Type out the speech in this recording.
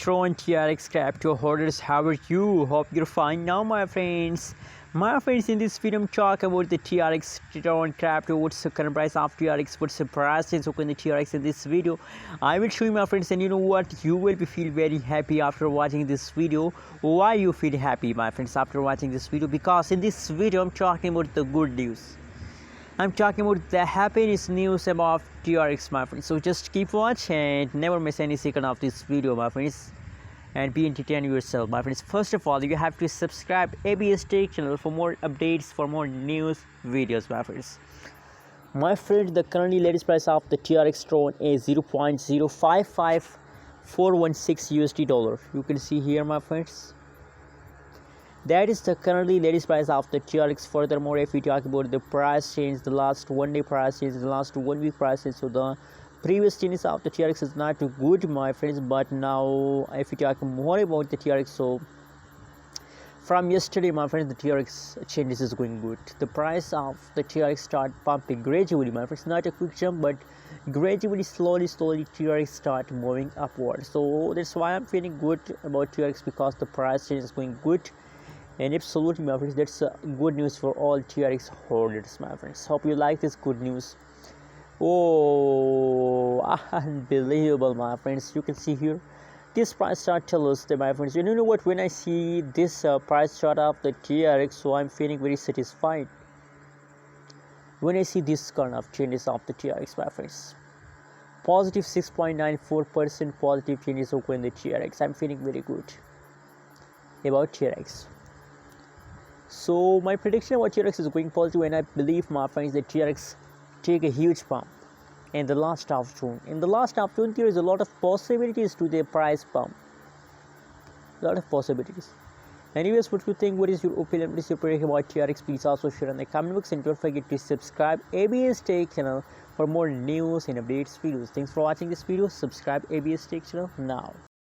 Tron TRX crypto holders, how are you? Hope you're fine now, my friends. My friends, in this video, I'm talking about the TRX Tron crypto. What's the current price of TRX? What's the price change in the TRX in this video? I will show you, my friends, and you know what? You will feel very happy after watching this video. Why you feel happy, my friends, after watching this video? Because in this video, I'm talking about the good news. I'm talking about the happiness news about TRX, my friends. So just keep watching and never miss any second of this video, my friends, and be entertained yourself, my friends. First of all, you have to subscribe ABS Tech channel for more updates, for more news videos, my friends. My friend, the currently latest price of the TRX Tron is 0.055416 USD dollar. You can see here, my friends. That is the currently latest price of the TRX. Furthermore, if we talk about the price change, the last 1 day price change, the last 1 week price change, so the previous changes of the TRX is not too good, my friends. But now, if we talk more about the TRX, so from yesterday, my friends, the TRX changes is going good. The price of the TRX start pumping gradually, my friends. Not a quick jump, but gradually, slowly TRX start moving upward. So that's why I'm feeling good about TRX, because the price change is going good. And absolutely, my friends, that's good news for all TRX holders, my friends. Hope you like this good news. Oh, unbelievable, my friends. You can see here, this price chart tells us that, my friends, you know what, when I see this price chart of the TRX, so I'm feeling very satisfied when I see this kind of changes of the TRX, my friends. Positive 6.94% positive changes occur in the TRX. I'm feeling very good about TRX. So my prediction about TRX is going positive, and I believe, my friends, that TRX take a huge pump in the last half of June. In the last half of June, there is a lot of possibilities to the price pump. A lot of possibilities. Anyways, what do you think? What is your opinion? What is your prediction about TRX? Please also share in the comment box, and don't forget to subscribe ABS Tech channel for more news and updates videos. Thanks for watching this video. Subscribe ABS Tech channel now.